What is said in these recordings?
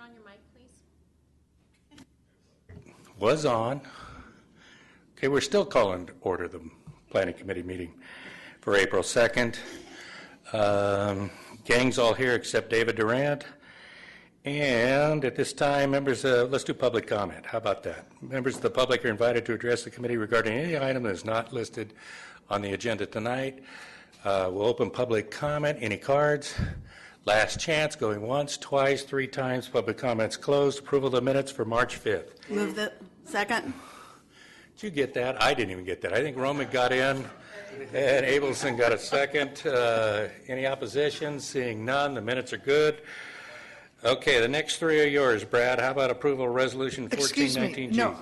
on your mic, please? Was on. Okay, we're still calling to order the Planning Committee meeting for April 2nd. Gang's all here except David Durant. And at this time, members, let's do public comment. How about that? Members of the public are invited to address the committee regarding any item that is not listed on the agenda tonight. We'll open public comment. Any cards? Last chance, going once, twice, three times. Public comments closed. Approval of the minutes for March 5th. Move the second. Did you get that? I didn't even get that. I think Roman got in, and Abelson got a second. Any opposition? Seeing none, the minutes are good. Okay, the next three are yours, Brad. How about approval of resolution 1419G? No,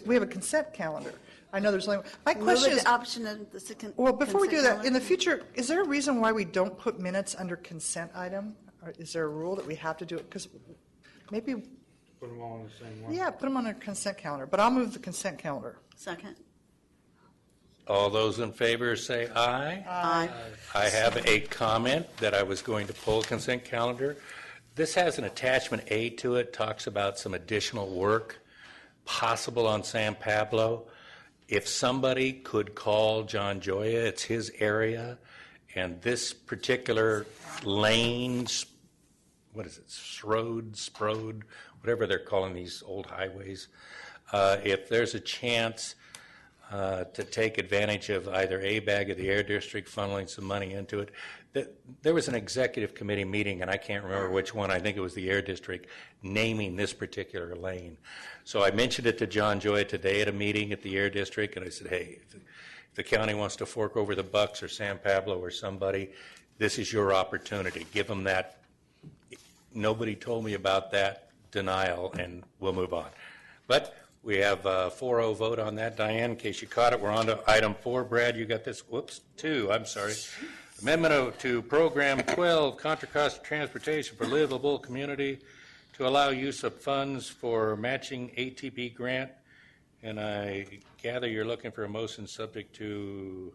we have a consent calendar. I know there's only, my Move question the is, option of the second. well, before we do consent that, in the calendar. future, is there a reason why we don't put minutes under consent item? Or is there a rule that we have to do it? Because maybe, Put them all on the same one. yeah, put them on a consent calendar, but I'll move the consent calendar. Second. All those in favor say aye. Aye. I have a comment that I was going to pull consent calendar. This has an attachment A to it, talks about some additional work possible on San Pablo. If somebody could call John Joya, it's his area, and this particular lane, what is it, Sprode, whatever they're calling these old highways, if there's a chance to take advantage of either ABAG or the Air District funneling some money into it. There was an executive committee meeting, and I can't remember which one, I think it was the Air District, naming this particular lane. So I mentioned it to John Joya today at a meeting at the Air District, and I said, hey, if the county wants to fork over the Bucks or San Pablo or somebody, this is your opportunity. Give them that. Nobody told me about that denial, and we'll move on. But we have a 4-0 vote on that. Diane, in case you caught it, we're on to item 4. Brad, you got this? Whoops, 2, I'm sorry. Amendment to Program 12, Contra Costa Transportation for Livable Community to allow use of funds for matching ATP grant. And I gather you're looking for a motion subject to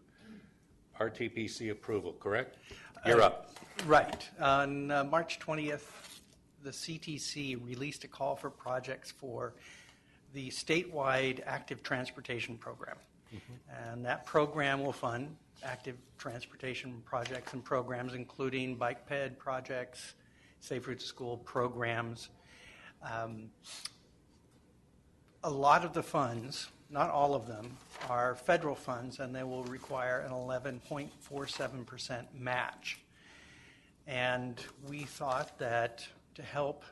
RTPC approval, correct? You're up. Right. On March 20th, the CTC released a call for projects for the statewide active transportation program. And that program will fund active transportation projects and programs, including bike ped projects, Safe Route to School programs. A lot of the funds, not all of them, are federal funds, and they will require an 11.47% match. And we thought that to help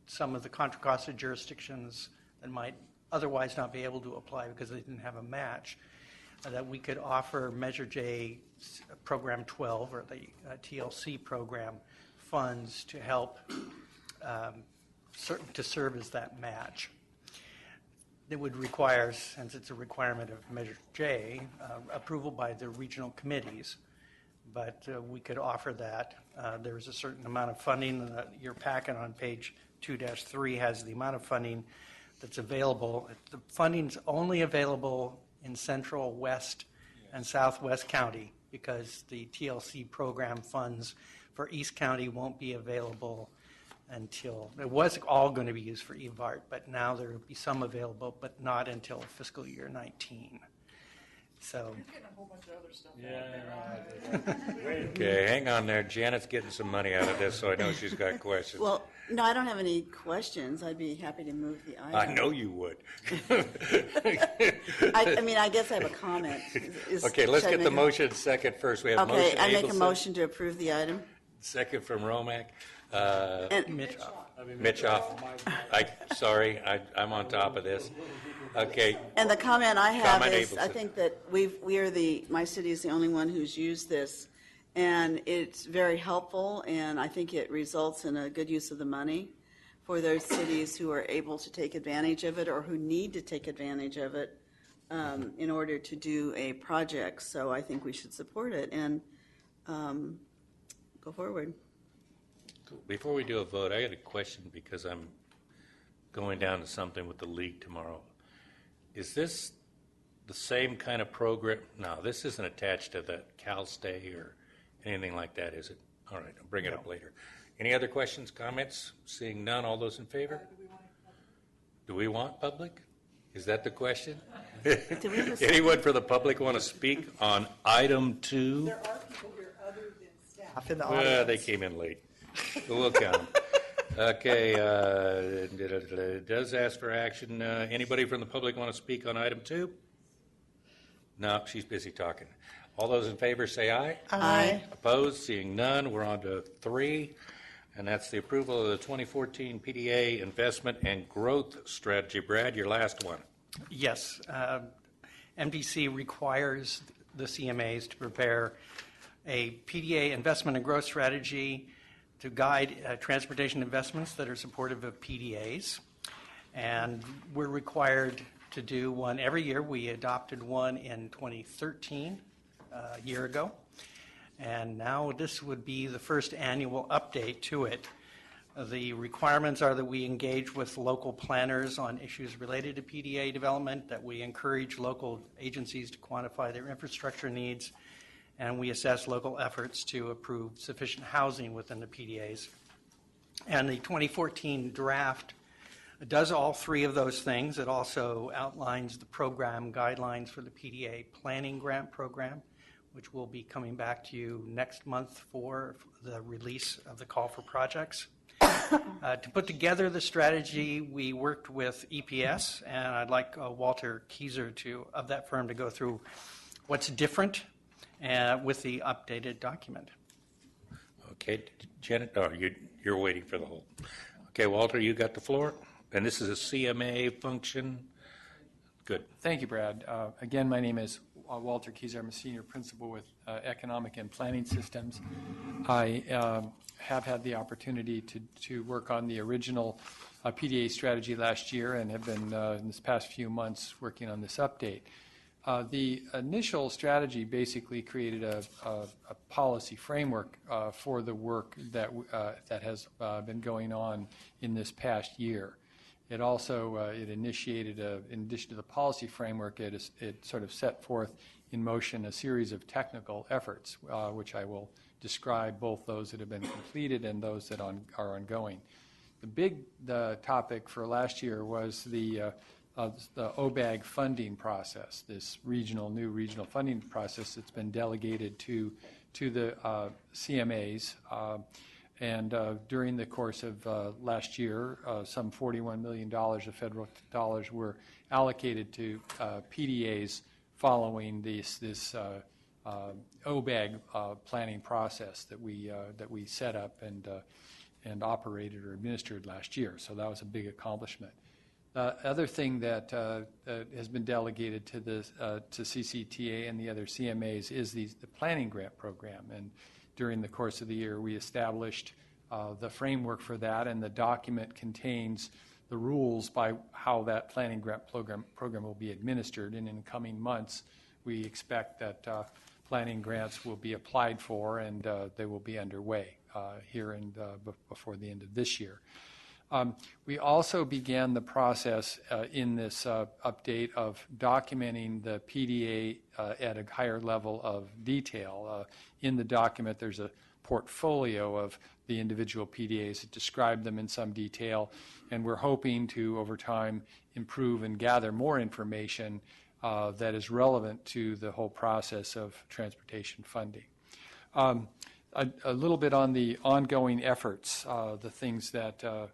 some of the Contra Costa jurisdictions that might otherwise not be able to apply because they didn't have a match, that we could offer Measure J Program 12, or the TLC program, funds to help to serve as that match. It would require, since it's a requirement of Measure J, approval by the regional committees, but we could offer that. There's a certain amount of funding. Your packet on page 2-3 has the amount of funding that's available. The funding's only available in Central, West, and Southwest County because the TLC program funds for East County won't be available until, it was all going to be used for EVART, but now there will be some available, but not until fiscal year 19. So, Okay, hang on there. Janet's getting some money out of this, so I know she's got questions. Well, no, I don't have any questions. I'd be happy to move the item. I know you would. I mean, I guess I have a comment. Okay, let's should I get the make motion second first. We have Okay, motion I make a Abelson, motion to approve the item. second from Romack. And Mitchoff. Sorry, I'm on top of this. Okay, And the comment I have Comment is, I Abelson. think that my city is the only one who's used this, and it's very helpful, and I think it results in a good use of the money for those cities who are able to take advantage of it or who need to take advantage of it in order to do a project. So I think we should support it and go forward. before we do a vote, I got a question because I'm going down to something with the league tomorrow. Is this the same kind of program? No, this isn't attached to the Cal Stay or anything like that, is it? All right, I'll bring it up later. Any other questions, comments? Seeing none, all those in favor? Do we want public? Is that the question? we have a second? Anyone for the public want to speak on item 2? There are people here other than staff in the Well, audience. they came in late. But we'll count them. Okay, it does ask for action. Anybody from the public want to speak on item 2? No, she's busy talking. All those in favor say aye. Aye. Opposed? Seeing none, we're on to 3, and that's the approval of the 2014 PDA Investment and Growth Strategy. Brad, your last one. Yes, MDC requires the CMAs to prepare a PDA investment and growth strategy to guide transportation investments that are supportive of PDAs. And we're required to do one every year. We adopted one in 2013, a year ago. And now this would be the first annual update to it. The requirements are that we engage with local planners on issues related to PDA development, that we encourage local agencies to quantify their infrastructure needs, and we assess local efforts to approve sufficient housing within the PDAs. And the 2014 draft does all 3 of those things. It also outlines the program guidelines for the PDA planning grant program, which will be coming back to you next month for the release of the call for projects. To put together the strategy, we worked with EPS, and I'd like Walter Kieser of that firm to go through what's different with the updated document. Okay, Janet, oh, you're waiting for the whole. Okay, Walter, you got the floor. And this is a CMA function. Good. Thank you, Brad. Again, my name is Walter Kieser. I'm a senior principal with Economic and Planning Systems. I have had the opportunity to work on the original PDA strategy last year and have been, in this past few months, working on this update. The initial strategy basically created a policy framework for the work that has been going on in this past year. It also it initiated, in addition to the policy framework, it sort of set forth in motion a series of technical efforts, which I will describe, both those that have been completed and those that are ongoing. The topic for last year was the OBAG funding process, this new regional funding process that's been delegated to the CMAs. And during the course of last year, some $41 million of federal dollars were allocated to PDAs following this OBAG planning process that we set up and operated or administered last year. So that was a big accomplishment. The other thing that has been delegated to CCTA and the other CMAs is the planning grant program. And during the course of the year, we established the framework for that, and the document contains the rules by how that planning grant program will be administered. And in the coming months, we expect that planning grants will be applied for, and they will be underway here and before the end of this year. We also began the process in this update of documenting the PDA at a higher level of detail. In the document, there's a portfolio of the individual PDAs that describe them in some detail, and we're hoping to, over time, improve and gather more information that is relevant to the whole process of transportation funding. A little bit on the ongoing efforts, the things that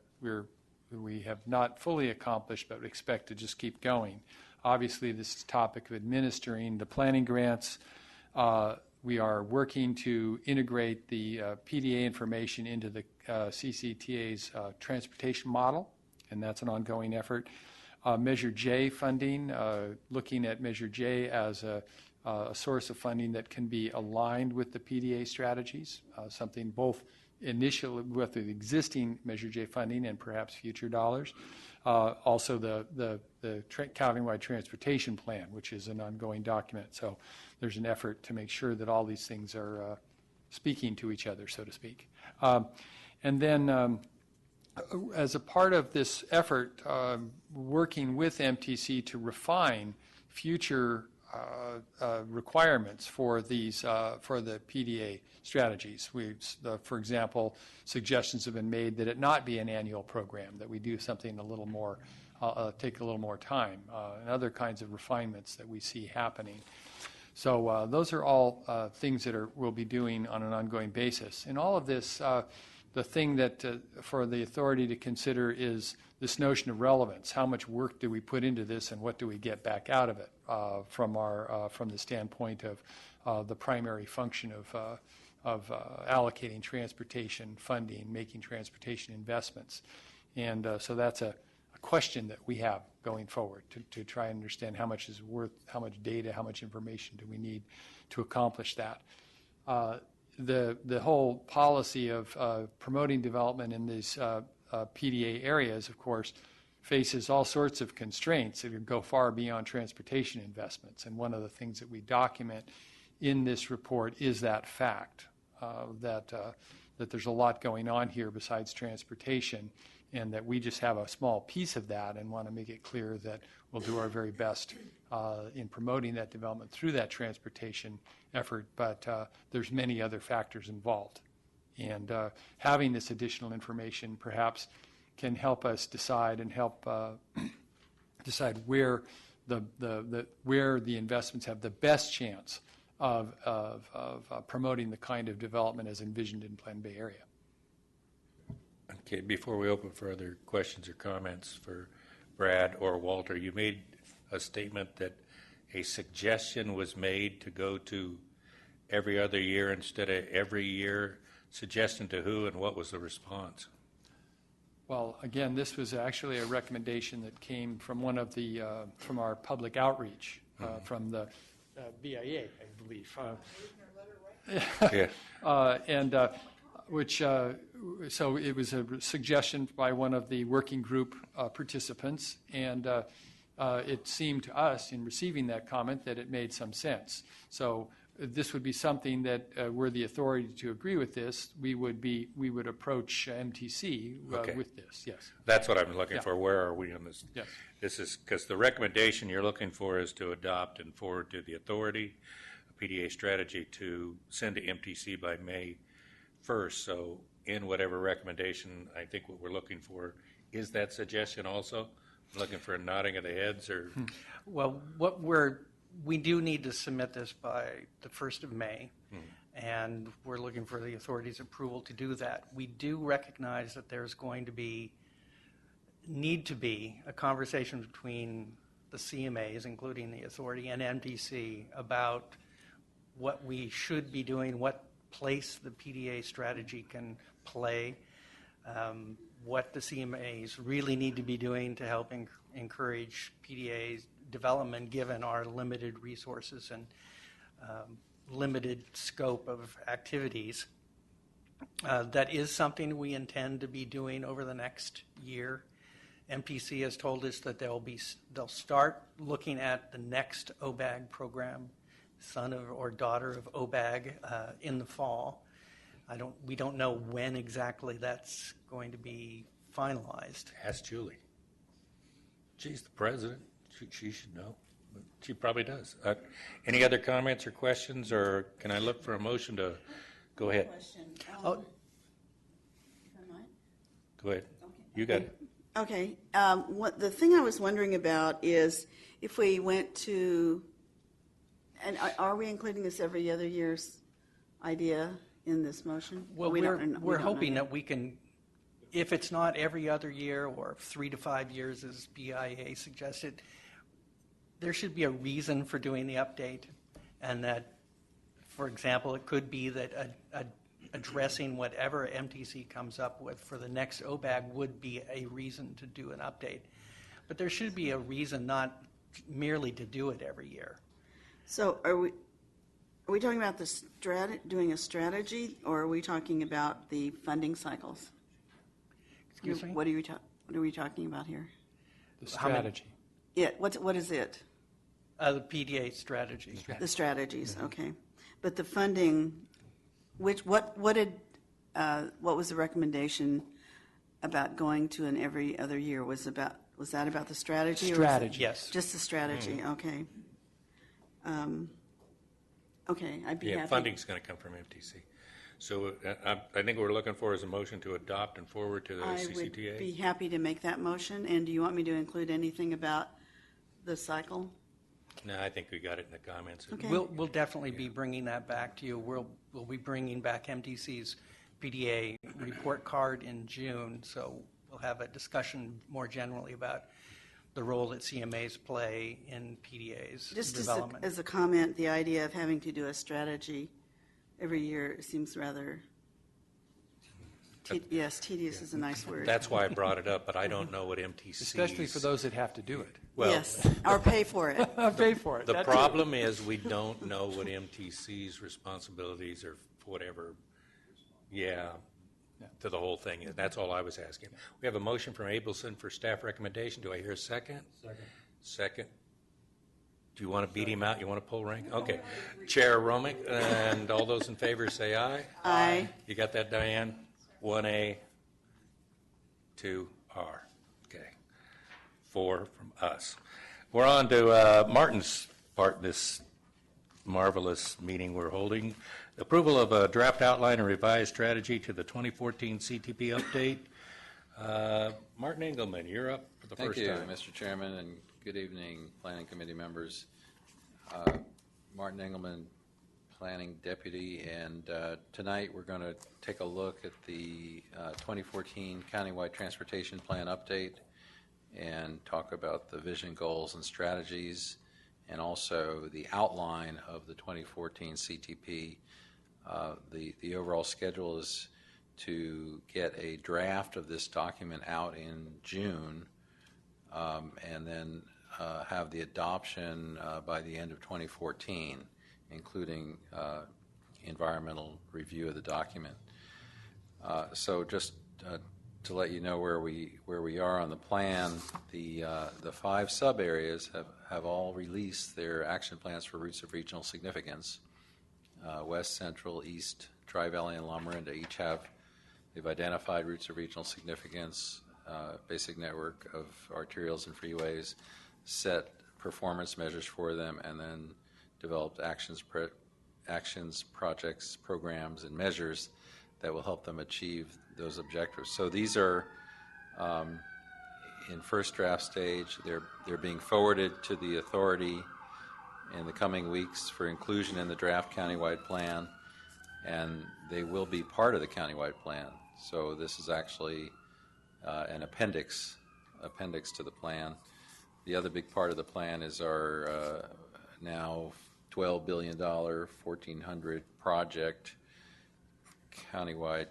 we have not fully accomplished but expect to just keep going. Obviously, this topic of administering the planning grants, we are working to integrate the PDA information into the CCTA's transportation model, and that's an ongoing effort. Measure J funding, looking at Measure J as a source of funding that can be aligned with the PDA strategies, something both initially with the existing Measure J funding and perhaps future dollars. Also the countywide transportation plan, which is an ongoing document. So there's an effort to make sure that all these things are speaking to each other, so to speak. And then as a part of this effort, working with MTC to refine future requirements for these for the PDA strategies. For example, suggestions have been made that it not be an annual program, that we do something a little more, take a little more time, and other kinds of refinements that we see happening. So those are all things that we'll be doing on an ongoing basis. In all of this, the thing that for the authority to consider is this notion of relevance. How much work do we put into this, and what do we get back out of it from the standpoint of the primary function of allocating transportation funding, making transportation investments, and so that's a question that we have going forward to try and understand how much is worth, how much data, how much information do we need to accomplish that. The whole policy of promoting development in these PDA areas, of course, faces all sorts of constraints that go far beyond transportation investments. And one of the things that we document in this report is that fact, that there's a lot going on here besides transportation, and that we just have a small piece of that and want to make it clear that we'll do our very best in promoting that development through that transportation effort, but there's many other factors involved. And having this additional information perhaps can help us decide and help decide where where the investments have the best chance of promoting the kind of development as envisioned in Plan Bay Area. Okay, before we open for other questions or comments for Brad or Walter, you made a statement that a suggestion was made to go to every other year instead of every year. Suggestion to who, and what was the response? Well, again, this was actually a recommendation that came from one of the from our public outreach from the BIA, I believe. Yeah. And which so it was a suggestion by one of the working group participants, and it seemed to us in receiving that comment that it made some sense. So this would be something that were the authority to agree with this, we would approach MTC Okay. with this. Yes. That's what I'm looking Yeah. for. Where are we on this? Yes. This is because the recommendation you're looking for is to adopt and forward to the authority a PDA strategy to send to MTC by May 1st. So in whatever recommendation, I think what we're looking for is that suggestion also? Looking for a nodding of the heads or? Well, we do need to submit this by the 1st of May, and we're looking for the authority's approval to do that. We do recognize that there's going to need to be a conversation between the CMAs, including the authority, and MTC about what we should be doing, what place the PDA strategy can play, what the CMAs really need to be doing to help encourage PDA's development given our limited resources and limited scope of activities. That is something we intend to be doing over the next year. MTC has told us that they'll start looking at the next OBAG program, son of or daughter of OBAG, in the fall. We don't know when exactly that's going to be finalized. Ask Julie. She's the president. She should know. She probably does. Any other comments or questions, or can I look for a motion to go ahead? Question. Oh. If I might. Go ahead. You got it. Okay. The thing I was wondering about is if we went to, and are we including this every other year's idea in this motion? Well, We we're don't know hoping yet. that we can, if it's not every other year or 3 to 5 years as BIA suggested, there should be a reason for doing the update, and that, for example, it could be that addressing whatever MTC comes up with for the next OBAG would be a reason to do an update. But there should be a reason not merely to do it every year. So are we talking about doing a strategy, or are we talking about the funding cycles? Excuse me? What are we talking about here? The How many- strategy. Yeah, what is it? The PDA strategy. The strategies, okay. But the funding, what was the recommendation about going to an every other year? Was that about the strategy? Or was it Strategy. Yes. just the strategy, okay. Okay, I'd be Yeah, happy. funding's going to come from MTC. So I think what we're looking for is a motion to adopt and forward to the I would be CCTA. happy to make that motion, and do you want me to include anything about the cycle? No, I think we got it in the comments. Okay. We'll definitely be bringing that back to you. We'll be bringing back MTC's PDA report card in June, so we'll have a discussion more generally about the role that CMAs play in PDA's Just development. as a comment, the idea of having to do a strategy every year seems rather, yes, tedious is a nice word. That's why I brought it up, but I don't know what MTC's. Especially for those that have to do it. Well, Yes, or pay for it. Pay for it. the That too. problem is we don't know what MTC's responsibilities or whatever, to the whole thing is. That's all I was asking. We have a motion from Abelson for staff recommendation. Do I hear a second? Second. Do you want to beat him out? You want to pull rank? Okay. Chair Romick, and all those in favor say aye. Aye. You got that, Diane? 1A, 2R. Okay. 4 from us. We're on to Martin's part in this marvelous meeting we're holding. Approval of a draft outline and revised strategy to the 2014 CTP update. Martin Engelman, you're up for the Thank first you, time. Mr. Chairman, and good evening, Planning Committee members. Martin Engelman, Planning Deputy, and tonight we're going to take a look at the 2014 Countywide Transportation Plan update and talk about the vision, goals, and strategies, and also the outline of the 2014 CTP. The overall schedule is to get a draft of this document out in June, and then have the adoption by the end of 2014, including environmental review of the document. So just to let you know where we are on the plan, the 5 sub areas have all released their action plans for routes of regional significance. West, Central, East, Tri-Valley, and La Miranda each they've identified routes of regional significance, basic network of arterials and freeways, set performance measures for them, and then developed actions, projects, programs, and measures that will help them achieve those objectives. So these are in first draft stage. They're being forwarded to the authority in the coming weeks for inclusion in the draft countywide plan, and they will be part of the countywide plan. So this is actually an appendix to the plan. The other big part of the plan is our now $12 billion, 1,400 project countywide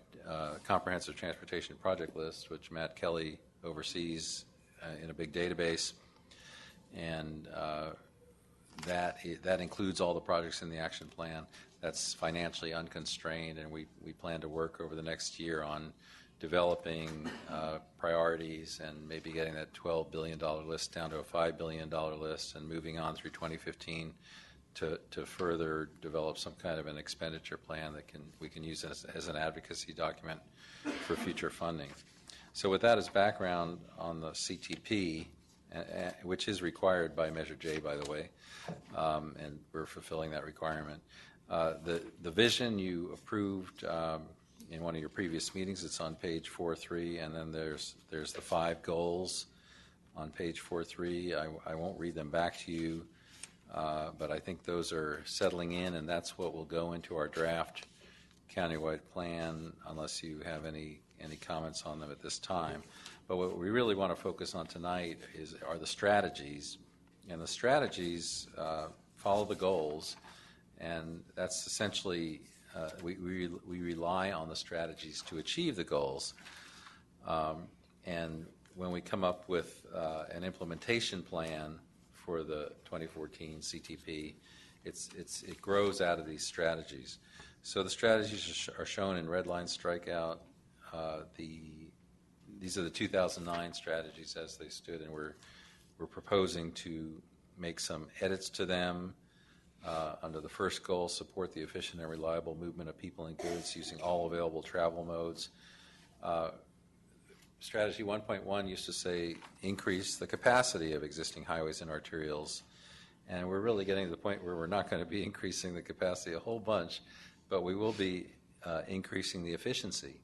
comprehensive transportation project list, which Matt Kelly oversees in a big database, and that includes all the projects in the action plan. That's financially unconstrained, and we plan to work over the next year on developing priorities and maybe getting that $12 billion list down to a $5 billion list, and moving on through 2015 to further develop some kind of an expenditure plan that we can use as an advocacy document for future funding. So with that as background on the CTP, which is required by Measure J, by the way, and we're fulfilling that requirement. The vision you approved in one of your previous meetings. It's on page 4.3, and then there's the 5 goals on page 4.3. I won't read them back to you, but I think those are settling in, and that's what will go into our draft countywide plan, unless you have any comments on them at this time. But what we really want to focus on tonight are the strategies, and the strategies follow the goals, and that's essentially we rely on the strategies to achieve the goals. And when we come up with an implementation plan for the 2014 CTP, it grows out of these strategies. So the strategies are shown in red line strikeout. These are the 2009 strategies as they stood, and we're proposing to make some edits to them. Under the first goal, support the efficient and reliable movement of people and goods using all available travel modes. Strategy 1.1 used to say increase the capacity of existing highways and arterials, And we're really getting to the point where we're not going to be increasing the capacity a whole bunch, but we will be increasing the efficiency.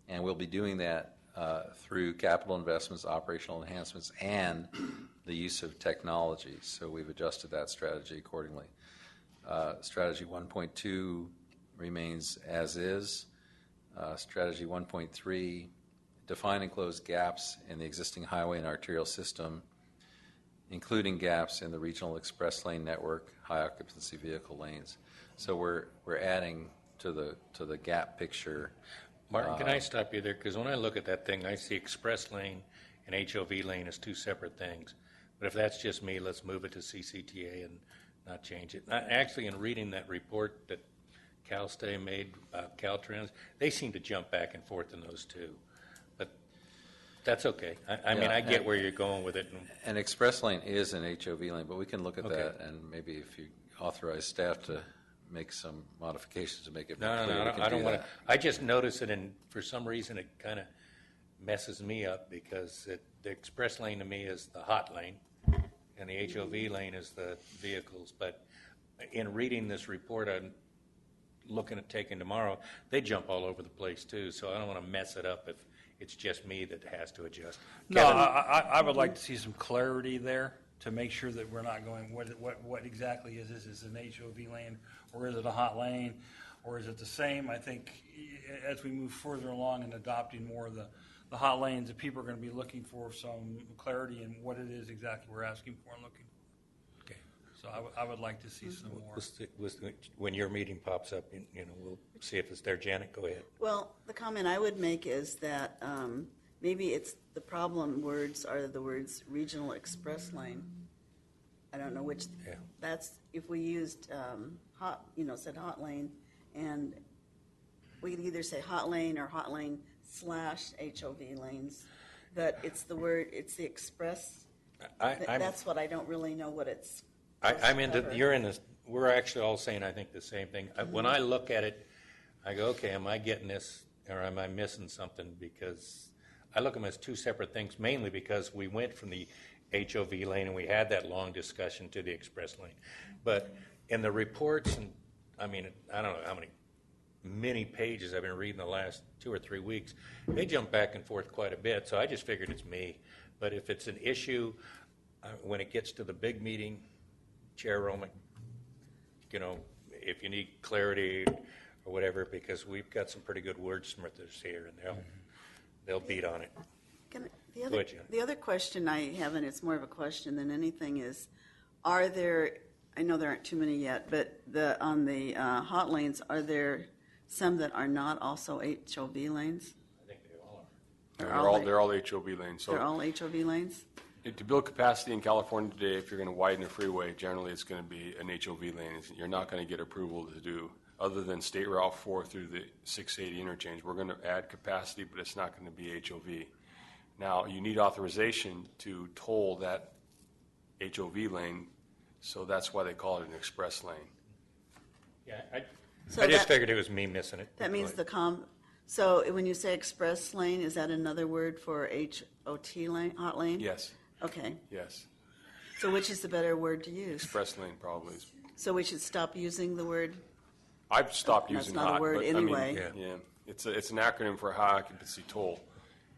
And we'll be doing that through capital investments, operational enhancements, and the use of technology. So we've adjusted that strategy accordingly. Strategy 1.2 remains as is. Strategy 1.3, define and close gaps in the existing highway and arterial system, including gaps in the regional express lane network, high occupancy vehicle lanes. So we're adding to the gap picture. Martin, can I stop you there? Because when I look at that thing, I see express lane and HOV lane as two separate things. But if that's just me, let's move it to CCTA and not change it. Actually, in reading that report that CalSTAY made, Caltrans, they seem to jump back and forth in those two. But that's okay. I mean, I get where you're going with it. And express lane is an HOV lane, but we can look at Okay. that, and maybe if you authorize staff to make some modifications to make it more No, clear, we can I don't do want to. that. I just notice it, and for some reason, it kind of messes me up because the express lane to me is the hot lane, and the HOV lane is the vehicles. But in reading this report, I'm looking at taking tomorrow. They jump all over the place too, so I don't want to mess it up if it's just me that has to adjust. No, Kevin? I would like to see some clarity there to make sure that we're not going, what exactly is this? Is it an HOV lane, or is it a hot lane, or is it the same? I think as we move further along in adopting more of the hot lanes, that people are going to be looking for some clarity in what it is exactly we're asking for and looking for. Okay. So I would like to see some more. When your meeting pops up, we'll see if it's there. Janet, go ahead. Well, the comment I would make is that maybe it's the problem words are the words regional express lane. I don't know which. Yeah. That's if we used said hot lane, and we could either say hot lane or hot lane / HOV lanes. But it's the word. It's the express. That's what I don't really know what it's. I'm into, you're in this, we're actually all saying, I think, the same thing. When I look at it, I go, okay, am I getting this, or am I missing something? Because I look at them as two separate things, mainly because we went from the HOV lane and we had that long discussion to the express lane. But in the reports, and I mean, I don't know how many pages I've been reading the last 2 or 3 weeks, they jump back and forth quite a bit, so I just figured it's me. But if it's an issue, when it gets to the big meeting, Chair Romick, if you need clarity or whatever, because we've got some pretty good wordsmithers here, and they'll beat on it. The other question I have, and it's more of a question than anything, is are there, I know there aren't too many yet, but on the hot lanes, are there some that are not also HOV lanes? I think they all are. They're all HOV lanes. So They're all HOV lanes? to build capacity in California today, if you're going to widen a freeway, generally it's going to be an HOV lane. You're not going to get approval to do, other than State Route 4 through the 680 interchange. We're going to add capacity, but it's not going to be HOV. Now, you need authorization to toll that HOV lane, so that's why they call it an express lane. Yeah, So I just that- figured it was me missing it. That means so when you say express lane, is that another word for HOT lane, hot lane? Yes, Okay. yes. So which is the better word to use? Express lane probably is. So we should stop using the word? I've stopped That's using not a hot. word but, anyway. I mean, yeah, it's an acronym for high occupancy toll.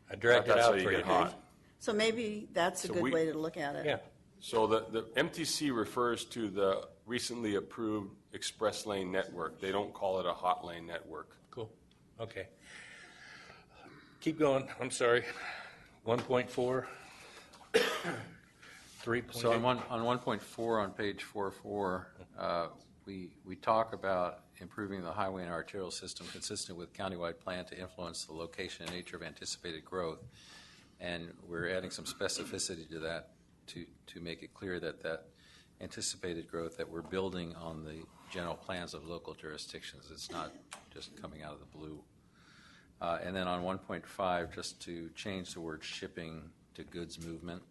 I dragged it That's how out you for you. get hot. So maybe that's a So good we- way to look at it. Yeah. So the MTC refers to the recently approved express lane network. They don't call it a hot lane network. Cool. Okay. Keep going. I'm sorry. 1.4. 3.8. So on 1.4 on page 4.4, we talk about improving the highway and arterial system consistent with countywide plan to influence the location and nature of anticipated growth. And we're adding some specificity to that to make it clear that anticipated growth, that we're building on the general plans of local jurisdictions. It's not just coming out of the blue. And then on 1.5, just to change the word shipping to goods movement.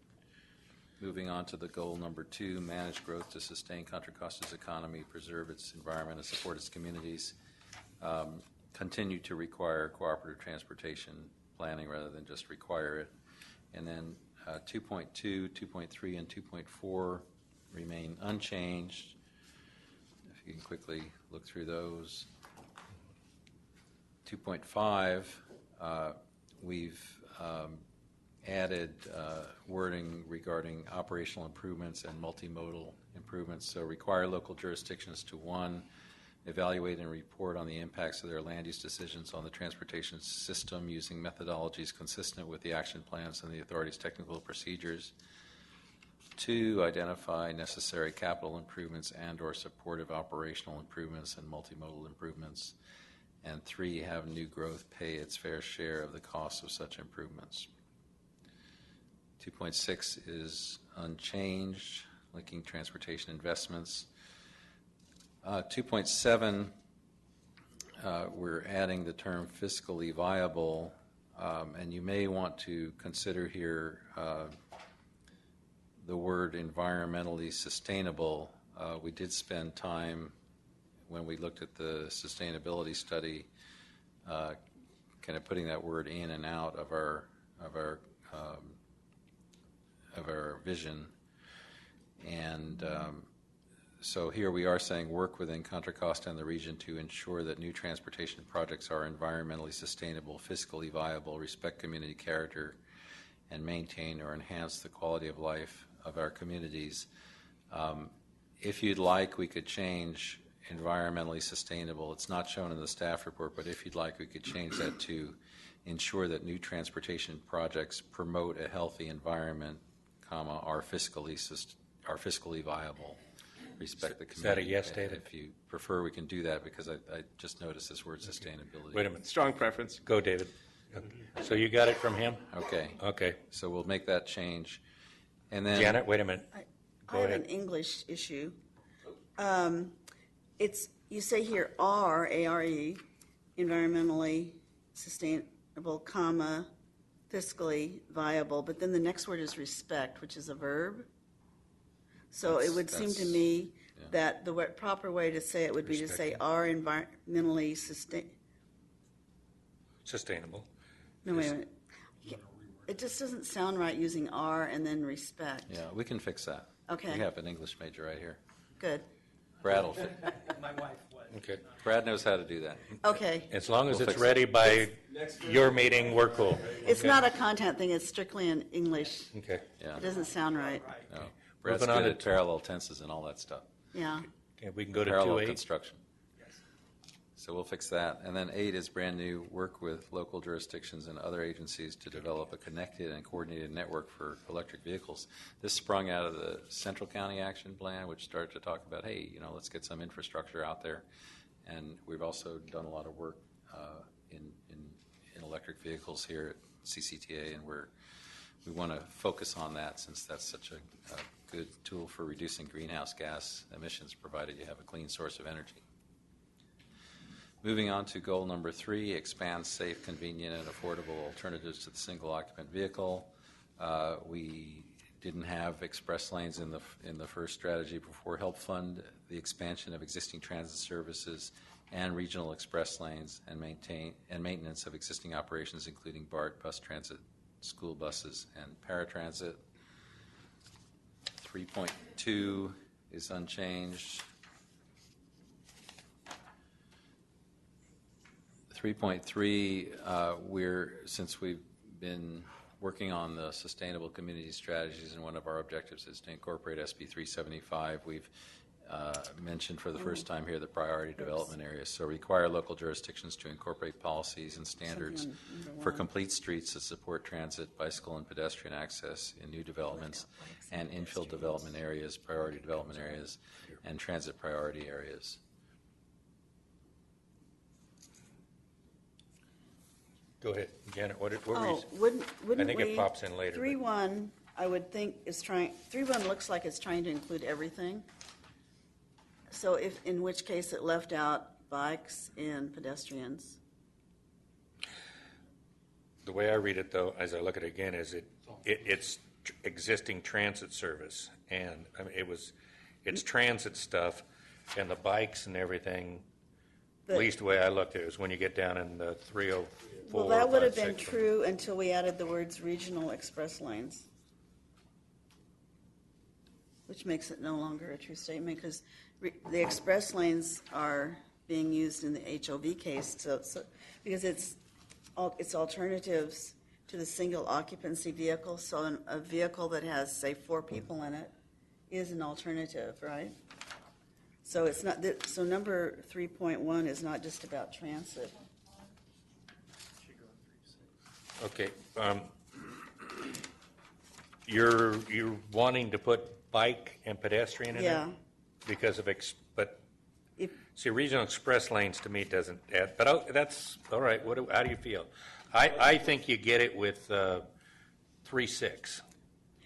Moving on to the goal number 2, manage growth to sustain Contra Costa's economy, preserve its environment, and support its communities. Continue to require cooperative transportation planning rather than just require it. And then 2.2, 2.3, and 2.4 remain unchanged. If you can quickly look through those. 2.5, we've added wording regarding operational improvements and multimodal improvements. So require local jurisdictions to, 1, evaluate and report on the impacts of their land use decisions on the transportation system using methodologies consistent with the action plans and the authority's technical procedures. 2, identify necessary capital improvements and/or supportive operational improvements and multimodal improvements. And 3, have new growth pay its fair share of the cost of such improvements. 2.6 is unchanged, linking transportation investments. 2.7, we're adding the term fiscally viable, and you may want to consider here the word environmentally sustainable. We did spend time when we looked at the sustainability study, kind of putting that word in and out of our vision, and so here we are saying work within Contra Costa and the region to ensure that new transportation projects are environmentally sustainable, fiscally viable, respect community character, and maintain or enhance the quality of life of our communities. If you'd like, we could change environmentally sustainable. It's not shown in the staff report, but if you'd like, we could change that to ensure that new transportation projects promote a healthy environment, comma, are fiscally viable. Respect the community. Is that a yes, David? If you prefer, we can do that because I just noticed this word sustainability. Wait a minute. Strong preference. Go, David. So you got it from him? Okay. Okay. So we'll make that change. And then Janet, wait a minute. I Go have ahead. an English issue. You say here A-R-E, environmentally sustainable, comma, fiscally viable, but then the next word is respect, which is a verb. So it would seem to me that the proper way to say it would be to say are environmentally Sustainable. No, wait a minute. It just doesn't sound right using are and then respect. yeah, we can fix that. Okay. We have an English major right here. Good. Brad will fix. My wife was. Okay. Brad knows how to do that. Okay. As long as We'll it's fix it. ready by your meeting, we're cool. It's Okay. not a content thing, it's strictly in English. Okay. Yeah. It doesn't sound right. No. Brad's Moving on good to at parallel tenses and all that stuff. Yeah. Okay, we can go to Parallel 2.8. construction. So we'll fix that. And then 8 is brand new, work with local jurisdictions and other agencies to develop a connected and coordinated network for electric vehicles. This sprung out of the Central County Action Plan, which started to talk about, hey, let's get some infrastructure out there. And we've also done a lot of work in electric vehicles here at CCTA, and we want to focus on that since that's such a good tool for reducing greenhouse gas emissions, provided you have a clean source of energy. Moving on to goal number 3, expand safe, convenient, and affordable alternatives to the single-occupant vehicle. We didn't have express lanes in the first strategy before. Help fund the expansion of existing transit services and regional express lanes and maintenance of existing operations, including BART, bus transit, school buses, and paratransit. 3.2 is unchanged. 3.3, since we've been working on the sustainable community strategies, and one of our objectives is to incorporate SB 375, we've mentioned for the first time here the priority development areas. So require local jurisdictions to incorporate policies and standards for complete streets that support transit, bicycle, and pedestrian access in new developments and infill development areas, priority development areas, and transit priority areas. Go ahead, Janet. What were Oh, you? wouldn't I think we? it pops in later. but- 3.1, I would think is 3.1 looks like it's trying to include everything. So in which case it left out bikes and pedestrians. The way I read it, though, as I look at it again, is it's existing transit service, and I mean, it's transit stuff, and the bikes and everything. At But- least the way I looked at it is when you get down in the 304. Well, that would have 5, been 6. true until we added the words regional express lanes. which makes it no longer a true statement, because the express lanes are being used in the HOV case, so because it's alternatives to the single occupancy vehicle, so a vehicle that has, say, 4 people in it is an alternative, right? So it's not, so number 3.1 is not just about transit. Okay. You're wanting to put bike and pedestrian in Yeah. it? Because of, but, If, see, regional express lanes to me doesn't add, but that's, all right, how do you feel? I think you get it with 3.6.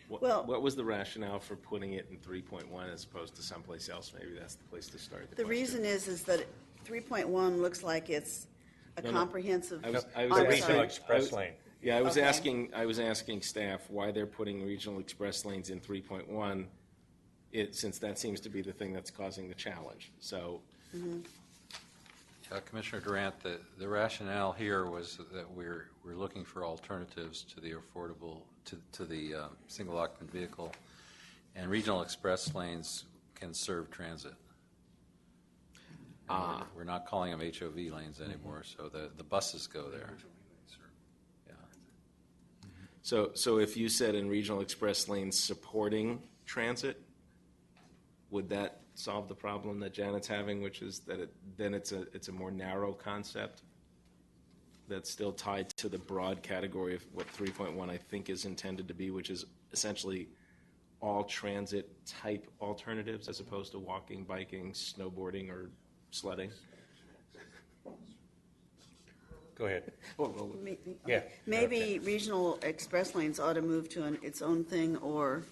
Well- What was the rationale for putting it in 3.1 as opposed to someplace else? Maybe that's the place to start the reason is that 3.1 looks like it's a No, no. comprehensive I was The on-site. regional express lane. Yeah, I was Okay. asking staff why they're putting regional express lanes in 3.1, since that seems to be the thing that's causing the challenge. So, Commissioner Durant, the rationale here was that we're looking for alternatives to the affordable, to the single occupant vehicle, and regional express lanes can serve transit. We're not calling them HOV lanes anymore, so the buses go there. Yeah. so if you said in regional express lanes supporting transit, would that solve the problem that Janet's having, which is that then it's a more narrow concept that's still tied to the broad category of what 3.1 I think is intended to be, which is essentially all transit type alternatives as opposed to walking, biking, snowboarding, or sledding? Go ahead. Yeah. Maybe regional express lanes ought to move to its own thing or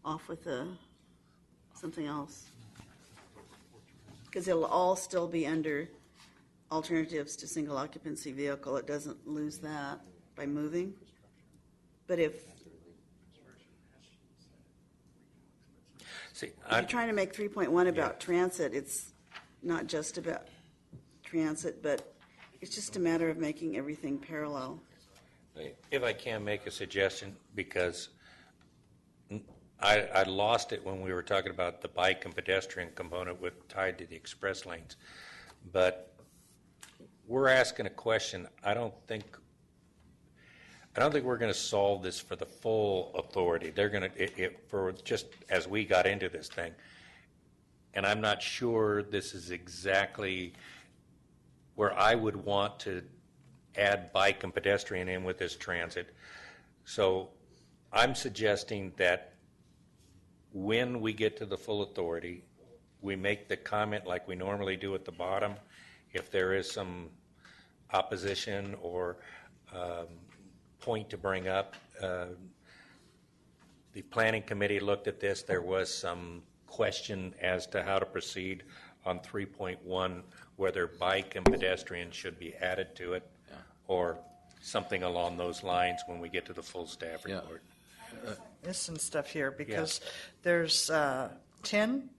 off with something else. Because it'll all still be under alternatives to single occupancy vehicle. It doesn't lose that by moving. But if See, you're trying to make 3.1 about transit, it's not just about transit, but it's just a matter of making everything parallel. if I can make a suggestion, because I lost it when we were talking about the bike and pedestrian component tied to the express lanes. But we're asking a question. I don't think we're going to solve this for the full authority. They're going to, for just as we got into this thing. And I'm not sure this is exactly where I would want to add bike and pedestrian in with this transit. So I'm suggesting that when we get to the full authority, we make the comment like we normally do at the bottom. If there is some opposition or point to bring up, the planning committee looked at this. There was some question as to how to proceed on 3.1, whether bike and pedestrian should be added to it or something along those lines when we get to the full staff Yeah. report. Missing stuff here because there's 10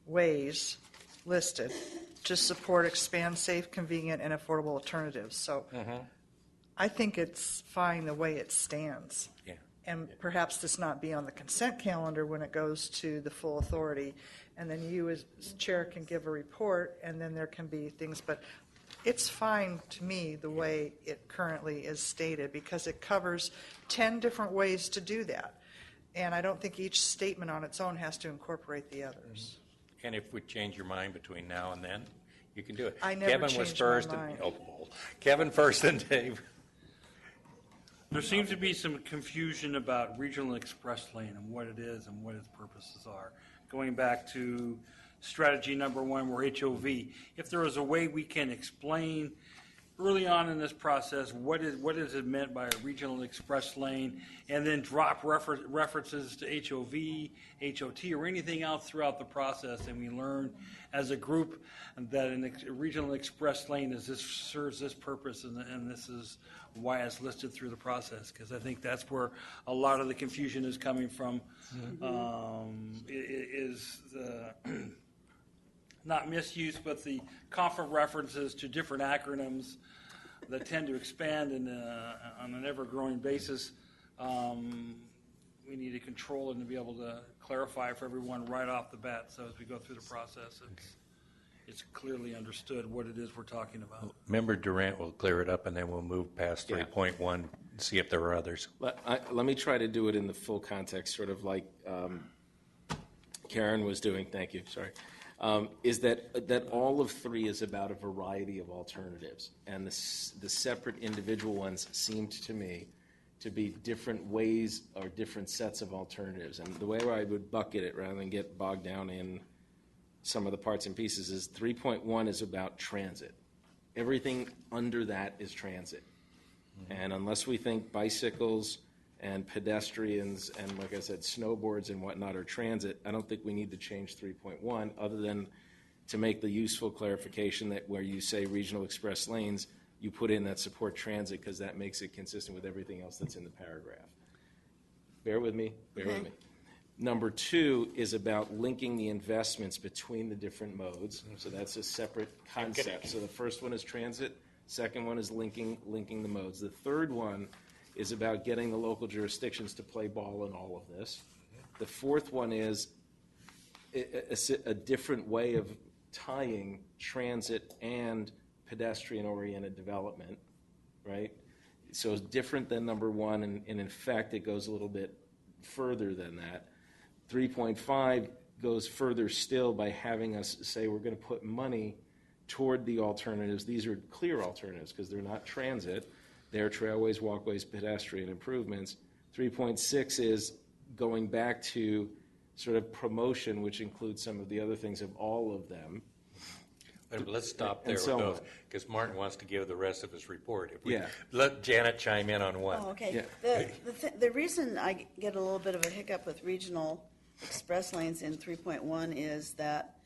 ways listed to support, expand safe, convenient, and affordable alternatives. So I think it's fine the way it stands. Yeah. And perhaps this not be on the consent calendar when it goes to the full authority. And then you as chair can give a report, and then there can be things. But it's fine to me the way it currently is stated because it covers 10 different ways to do that. And I don't think each statement on its own has to incorporate the others. And if we change your mind between now and then, you can do it. I never Kevin was change my first. mind. Kevin first and Dave. There seems to be some confusion about regional express lane and what it is and what its purposes are. Going back to strategy number 1, where HOV, if there is a way we can explain early on in this process what is it meant by a regional express lane, and then drop references to HOV, HOT, or anything else throughout the process, and we learn as a group that a regional express lane serves this purpose, and this is why it's listed through the process, because I think that's where a lot of the confusion is coming from. Is the not misuse, but the constant references to different acronyms that tend to expand on an ever-growing basis we need to control it and to be able to clarify for everyone right off the bat, so as we go through the process, it's clearly understood what it is we're talking about. Member Durant will clear it up, and then we'll move past Yeah. 3.1 and see if there are others. Let me try to do it in the full context, sort of like Karen was doing, thank you, sorry, is that all of 3 is about a variety of alternatives. And the separate individual ones seemed to me to be different ways or different sets of alternatives. And the way I would bucket it, rather than get bogged down in some of the parts and pieces, is 3.1 is about transit. Everything under that is transit. And unless we think bicycles and pedestrians and, like I said, snowboards and whatnot are transit, I don't think we need to change 3.1, other than to make the useful clarification that where you say regional express lanes, you put in that support transit, because that makes it consistent with everything else that's in the paragraph. Bear with me, bear with me. Number 2 is about linking the investments between the different modes. So that's a separate concept. So the first one is transit, second one is linking the modes. The third one is about getting the local jurisdictions to play ball in all of this. The fourth one is a different way of tying transit and pedestrian-oriented development, right? So it's different than number 1, and in fact, it goes a little bit further than that. 3.5 goes further still by having us say we're going to put money toward the alternatives. These are clear alternatives because they're not transit. They're trailways, walkways, pedestrian improvements. 3.6 is going back to sort of promotion, which includes some of the other things of all of them. But let's stop there And with so those, on. because Martin wants to give the rest of his report. If we Yeah. let Janet chime in on one. Oh, okay. Yeah. The reason I get a little bit of a hiccup with regional express lanes in 3.1 is that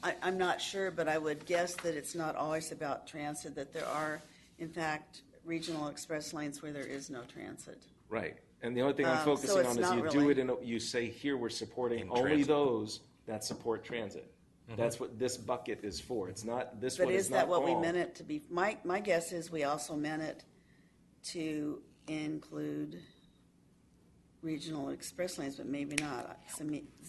I'm not sure, but I would guess that it's not always about transit, that there are, in fact, regional express lanes where there is no transit. Right. And the only thing I'm So focusing it's on is not you really- do it you say here we're supporting In only transit. those that support transit. That's what this bucket is for. It's not, this But one is is that not what we all. meant it to be? My guess is we also meant it to include regional express lanes, but maybe not. So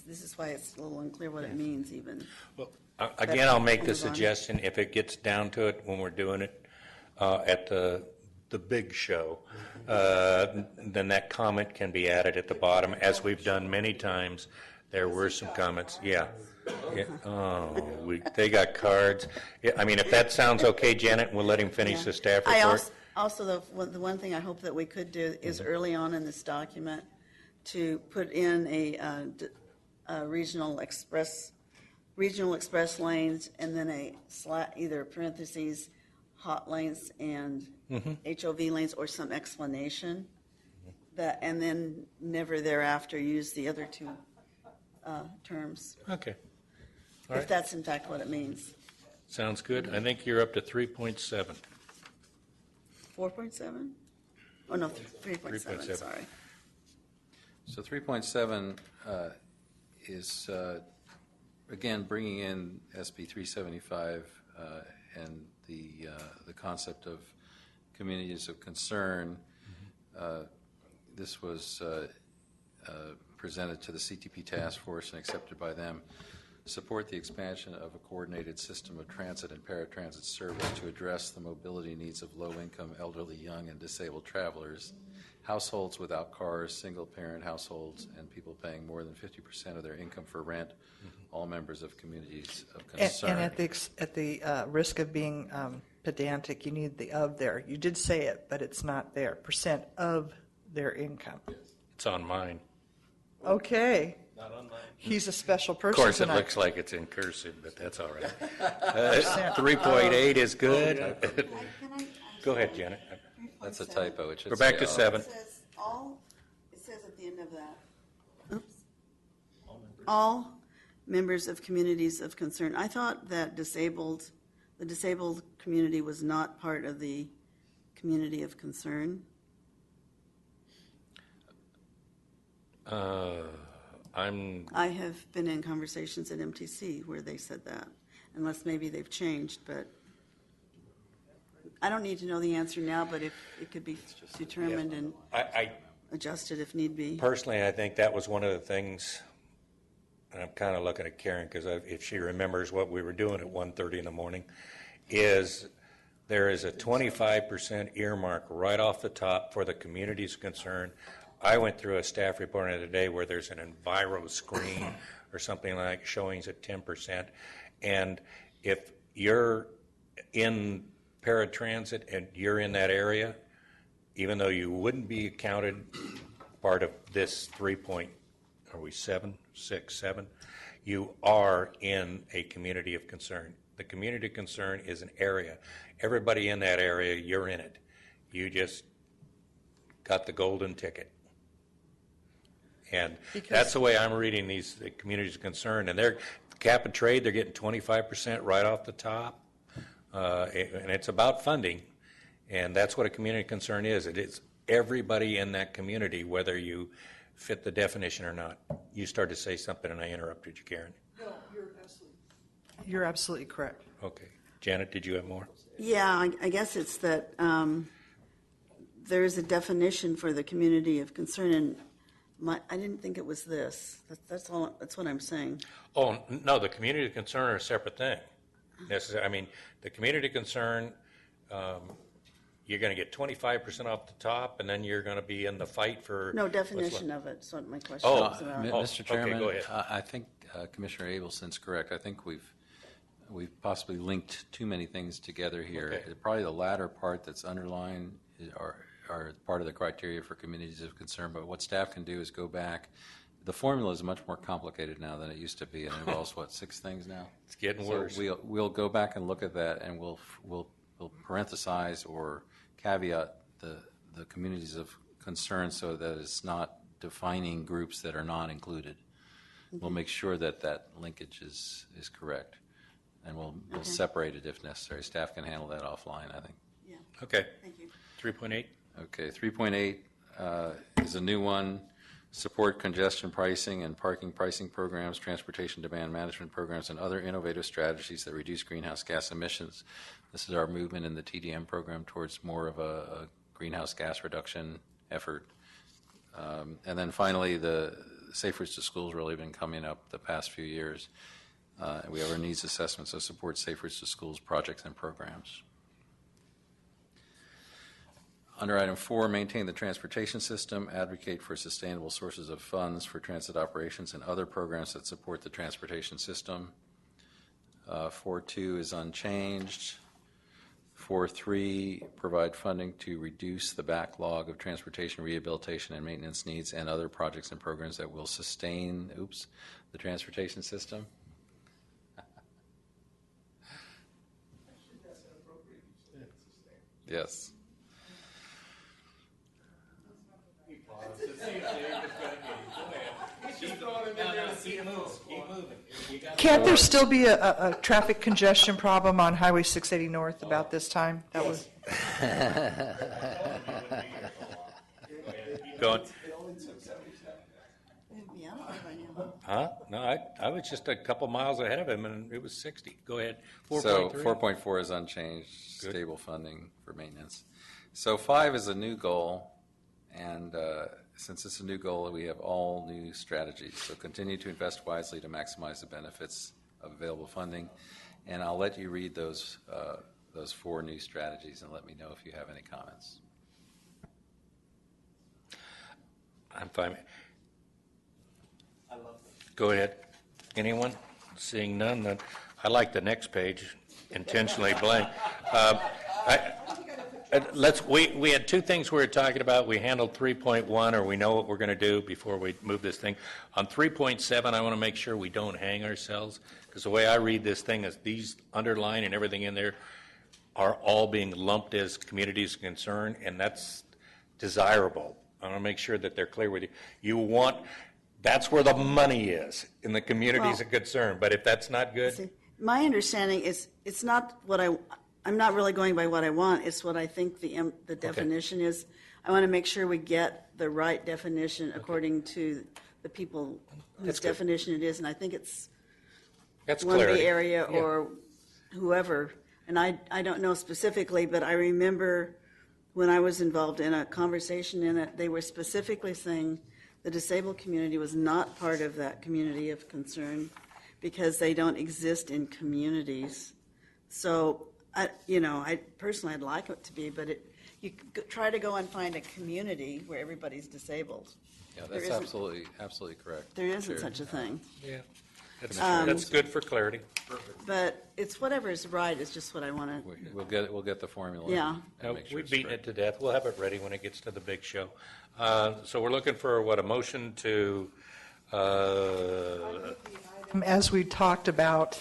this is why it's a little unclear what it means even. Well, again, I'll make the Move on. suggestion, if it gets down to it, when we're doing it at the big show, then that comment can be added at the bottom, as we've done many times. There were some comments, yeah. Oh, they got cards. Yeah, I mean, if that sounds okay, Janet, we'll let him finish Yeah. the staff I report. also, the one thing I hope that we could do is early on in this document to put in a regional express lanes, and then either parentheses, hot lanes and HOV lanes, or some explanation that, and then never thereafter use the other 2 terms, Okay, all if right, that's in fact what it means. sounds good. I think you're up to 3.7. 4.7? Oh, no, 3.7, 3.7. sorry. So 3.7 is, again, bringing in SB 375 and the concept of communities of concern. This was presented to the CTP task force and accepted by them. Support the expansion of a coordinated system of transit and paratransit service to address the mobility needs of low-income, elderly, young, and disabled travelers, households without cars, single-parent households, and people paying more than 50% of their income for rent, all members of communities of concern. And at the risk of being pedantic, you need the of there. You did say it, but it's not there. % of their income. It's on mine. Okay. He's a special Of person course, it tonight. looks like it's in cursive, but that's all right. 3.8 is good. Go ahead, Janet. That's a typo. It should Go back say to of. 7. It says at the end of that, oops. All members of communities of concern. I thought that the disabled community was not part of the community of concern. I have been in conversations at MTC where they said that, unless maybe they've changed, but I don't need to know the answer now, but if it could be determined and, adjust it if need be. Personally, I think that was one of the things, and I'm kind of looking at Karen because if she remembers what we were doing at 1:30 in the morning, is there is a 25% earmark right off the top for the communities concerned. I went through a staff report the other day where there's an Enviro screen or something like showing at 10%. And if you're in paratransit and you're in that area, even though you wouldn't be counted part of this 7, you are in a community of concern. The community of concern is an area. Everybody in that area, you're in it. You just got the golden ticket. And that's the way I'm reading these the communities of concern. And they're cap and trade, they're getting 25% right off the top. And it's about funding. And that's what a community of concern is. It is everybody in that community, whether you fit the definition or not. You started to say something and I interrupted you, Karen. No, you're absolutely correct. Okay. Janet, did you have more? Yeah, I guess it's that there is a definition for the community of concern, and I didn't think it was this. That's all. That's what I'm saying. Oh, no, the community of concern are a separate thing. I mean, the community of concern, you're going to get 25% off the top, and then you're going to be in the fight for... No definition of it. That's what my question Oh, was about. Mr. Chairman, okay, go ahead. I think Commissioner Abelson's correct. I think we've possibly linked too many things together here. Okay. Probably the latter part that's underlined are part of the criteria for communities of concern, but what staff can do is go back. The formula is much more complicated now than it used to be, and it involves, 6 things now? It's getting So worse. we'll go back and look at that, and we'll parenthesize or caveat the communities of concern so that it's not defining groups that are not included. We'll make sure that that linkage is correct, and we'll separate it if necessary. Staff can handle that offline, I think. Yeah, Okay. thank you. 3.8? Okay, 3.8 is a new one. Support congestion pricing and parking pricing programs, transportation demand management programs, and other innovative strategies that reduce greenhouse gas emissions. This is our movement in the TDM program towards more of a greenhouse gas reduction effort. And then finally, the Safe Routes to Schools really been coming up the past few years. We have our needs assessments that support Safe Routes to Schools projects and programs. Under item 4, maintain the transportation system, advocate for sustainable sources of funds for transit operations and other programs that support the transportation system. 4.2 is unchanged. 4.3, provide funding to reduce the backlog of transportation rehabilitation and maintenance needs and other projects and programs that will sustain, the transportation system. Yes. Can't there still be a traffic congestion problem on Highway 680 North about this time? That was. Go on. Yeah, by now. Huh? No, I was just a couple miles ahead of him, and it was 60. Go ahead. So 4.3. 4.4 is unchanged, Good. stable funding for maintenance. So 5 is a new goal, and since it's a new goal, we have all new strategies. So continue to invest wisely to maximize the benefits of available funding, and I'll let you read those 4 new strategies and let me know if you have any comments. I'm fine. Go ahead. Anyone? Seeing none, then I like the next page, intentionally blank. We had 2 things we were talking about. We handled 3.1, or we know what we're going to do before we move this thing. On 3.7, I want to make sure we don't hang ourselves, because the way I read this thing is these underline and everything in there are all being lumped as communities of concern, and that's desirable. I want to make sure that they're clear with you. That's where the money is, in the communities of concern. But if that's not good, See, my understanding is it's not what I'm not really going by what I want. It's what I think the definition is. I want to make sure we get the right definition according to the people whose That's good. definition it is. And I think it's that's one clarity. Bay Area Yeah. or whoever. And I don't know specifically, but I remember when I was involved in a conversation in it, they were specifically saying the disabled community was not part of that community of concern because they don't exist in communities. So, I personally, I'd like it to be, but try to go and find a community where everybody's disabled. Yeah, There that's isn't- absolutely correct. There isn't Chair. such a thing. Yeah. That's good for clarity. But it's whatever is right is just what I want to, We'll get the formula. Yeah. and No, make sure we've it's beaten correct. it to death. We'll have it ready when it gets to the big show. So we're looking for, a motion to, As we talked about,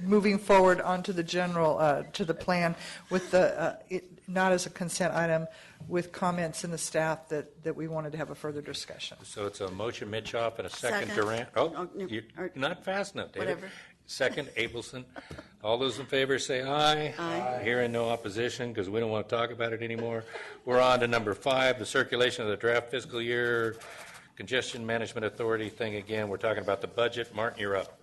moving forward onto the general, to the plan with not as a consent item, with comments in the staff that we wanted to have a further discussion. so it's a motion Mitchoff and a second Second. Durant. Oh, Oh, no, you're or- not fast enough, David. Whatever. Second, Abelson. All those in favor say aye. Aye. Hearing no opposition, because we don't want to talk about it anymore. We're on to number 5, the circulation of the draft fiscal year congestion management authority thing again. We're talking about the budget. Martin, you're up.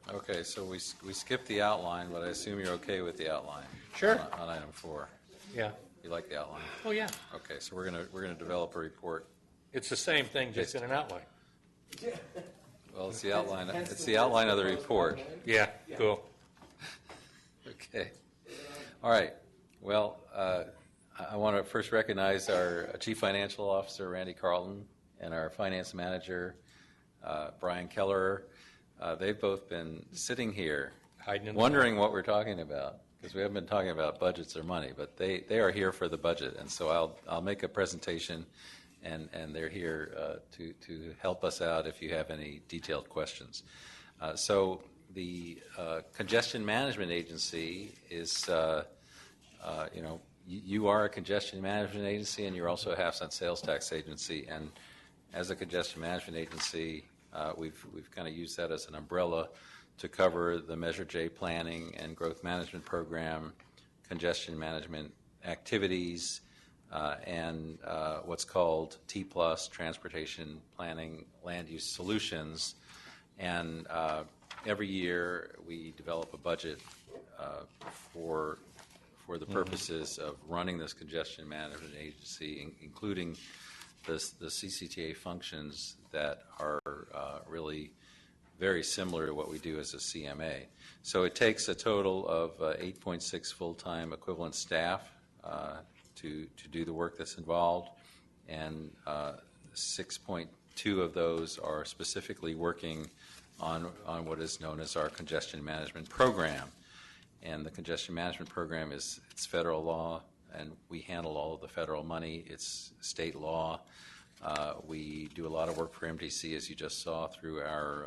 Okay, so we skipped the outline, but I assume you're okay with the outline? Sure. On item 4. Yeah. You like the outline? Oh, yeah. Okay, so we're gonna develop a report. It's the same thing, just in an outline. Well, it's the outline of the report. Yeah, cool. Okay. All right. Well, I want to first recognize our Chief Financial Officer, Randy Carlton, and our Finance Manager, Brian Keller. They've both been sitting here Hiding in the wondering what we're talking about, because we haven't been talking about budgets or money, but they are here for the budget. And so I'll make a presentation, and they're here to help us out if you have any detailed questions. So the Congestion Management Agency is, you are a congestion management agency, and you're also a half-cent sales tax agency. And as a congestion management agency, we've kind of used that as an umbrella to cover the Measure J planning and growth management program, congestion management activities, and what's called T+, transportation planning land use solutions. And every year we develop a budget for the purposes of running this congestion management agency, including the CCTA functions that are really very similar to what we do as a CMA. So it takes a total of 8.6 full-time equivalent staff to do the work that's involved, and 6.2 of those are specifically working on what is known as our congestion management program. And the congestion management program it's federal law, and we handle all of the federal money. It's state law. We do a lot of work for MTC, as you just saw, through our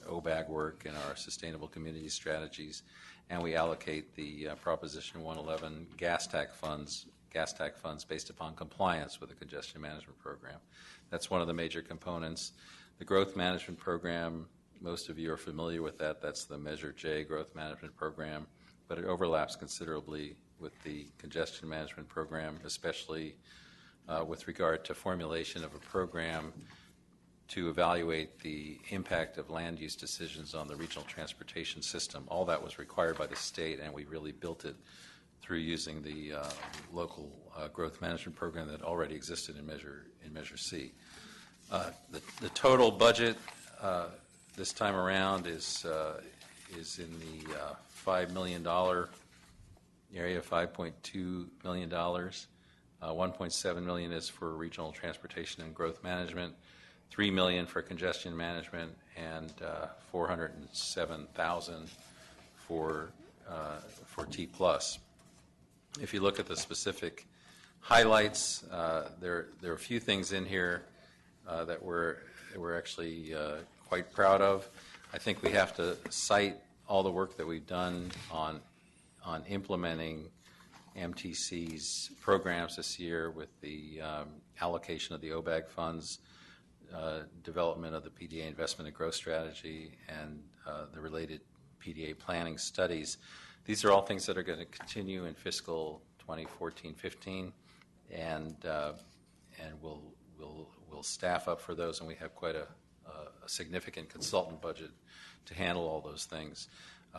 OBAG work and our sustainable community strategies, and we allocate the Proposition 111 gas tax funds based upon compliance with the congestion management program. That's one of the major components. The growth management program, most of you are familiar with that. That's the Measure J growth management program, but it overlaps considerably with the congestion management program, especially with regard to formulation of a program to evaluate the impact of land use decisions on the regional transportation system. All that was required by the state, and we really built it through using the local growth management program that already existed in Measure C. The total budget this time around is in the $5 million area, $5.2 million. 1.7 million is for regional transportation and growth management, 3 million for congestion management, and 407,000 for T+. If you look at the specific highlights, there are a few things in here that we're actually quite proud of. I think we have to cite all the work that we've done on implementing MTC's programs this year with the allocation of the OBAG funds, development of the PDA investment and growth strategy, and the related PDA planning studies. These are all things that are going to continue in fiscal 2014-15, and we'll staff up for those, and we have quite a significant consultant budget to handle all those things.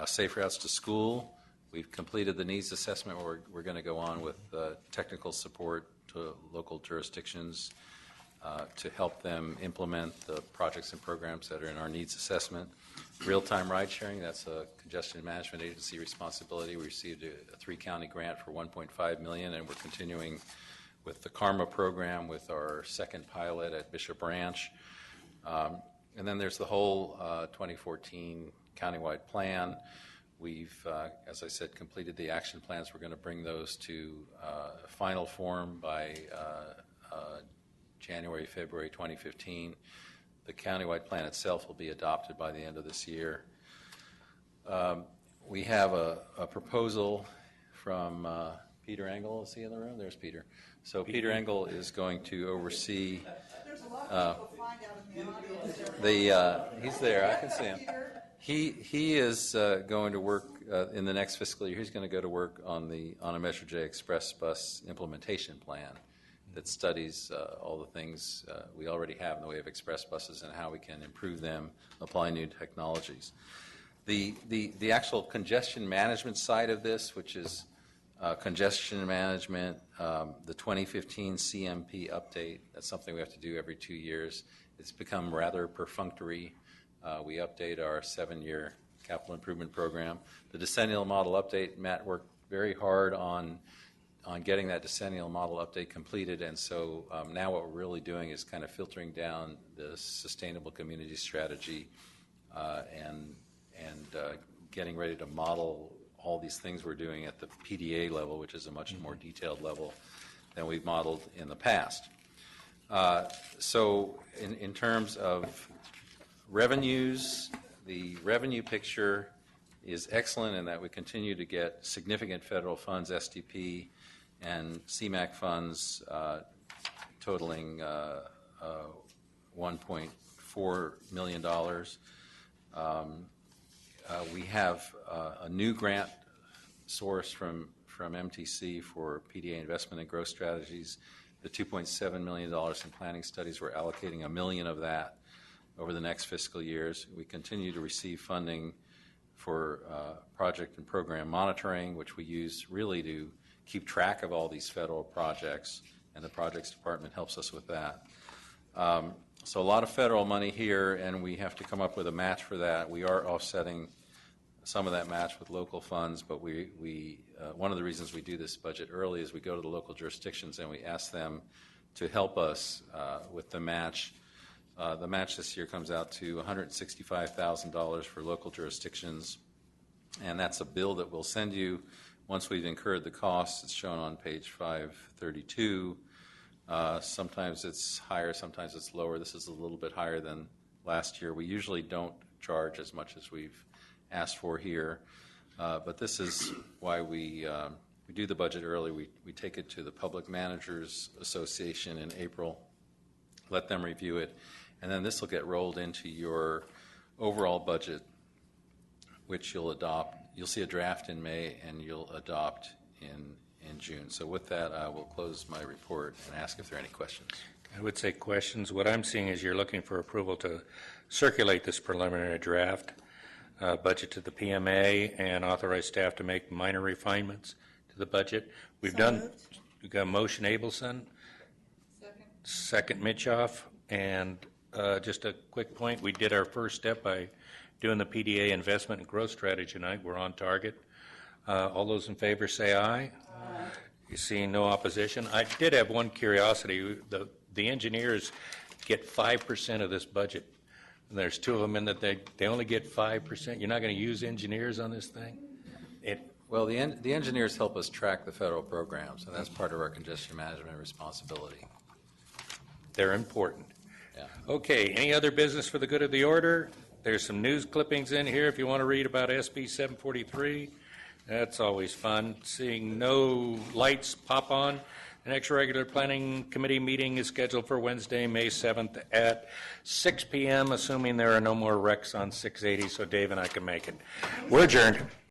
Safe routes to school We've completed the needs assessment. We're going to go on with technical support to local jurisdictions to help them implement the projects and programs that are in our needs assessment. Real-time ride-sharing, that's a congestion management agency responsibility. We received a 3-county grant for $1.5 million, and we're continuing with the Karma program with our second pilot at Bishop Ranch. And then there's the whole 2014 countywide plan. We've, as I said, completed the action plans. We're going to bring those to final form by January, February 2015. The countywide plan itself will be adopted by the end of this year. We have a proposal from Peter Engel. Is he in the room? There's Peter. So Peter Engel is going to oversee. There's a lot of people flying out in the audience. He's there. I can see him. He is going to work in the next fiscal year. He's going to go to work on a Measure J Express Bus implementation plan that studies all the things we already have in the way of express buses and how we can improve them, apply new technologies. The actual congestion management side of this, which is congestion management, the 2015 CMP update, that's something we have to do every 2 years. It's become rather perfunctory. We update our 7-year capital improvement program. The decennial model update, Matt worked very hard on getting that decennial model update completed, and so now what we're really doing is kind of filtering down the sustainable community strategy and getting ready to model all these things we're doing at the PDA level, which is a much more detailed level than we've modeled in the past. So in terms of revenues, the revenue picture is excellent in that we continue to get significant federal funds, SDP and CMAQ funds totaling $1.4 million. We have a new grant source from MTC for PDA investment and growth strategies. The $2.7 million in planning studies, we're allocating $1 million of that over the next fiscal years. We continue to receive funding for project and program monitoring, which we use really to keep track of all these federal projects, and the projects department helps us with that. So a lot of federal money here, and we have to come up with a match for that. We are offsetting some of that match with local funds, but one of the reasons we do this budget early is we go to the local jurisdictions and we ask them to help us with the match. The match this year comes out to $165,000 for local jurisdictions, and that's a bill that we'll send you once we've incurred the costs. It's shown on page 532. Sometimes it's higher, sometimes it's lower. This is a little bit higher than last year. We usually don't charge as much as we've asked for here, but this is why we do the budget early. We take it to the Public Managers Association in April, let them review it, and then this will get rolled into your overall budget, which you'll adopt. You'll see a draft in May, and you'll adopt in June. So with that, I will close my report and ask if there are any questions. I would say questions. What I'm seeing is you're looking for approval to circulate this preliminary draft budget to the PMA and authorize staff to make minor refinements to the budget. We've got a motion, Abelson. Second, Mitchoff. And just a quick point, we did our first step by doing the PDA investment and growth strategy tonight. We're on target. All those in favor say aye. You see no opposition. I did have one curiosity. The engineers get 5% of this budget. And there's two of them in that they only get 5%. You're not going to use engineers on this thing? Well, the engineers help us track the federal programs, and that's part of our congestion management responsibility. They're important. Yeah. Okay, any other business for the good of the order? There's some news clippings in here if you want to read about SB 743. That's always fun. Seeing no lights pop on. The next regular planning committee meeting is scheduled for Wednesday, May 7th at 6 p.m., assuming there are no more wrecks on 680, so Dave and I can make it. We're adjourned.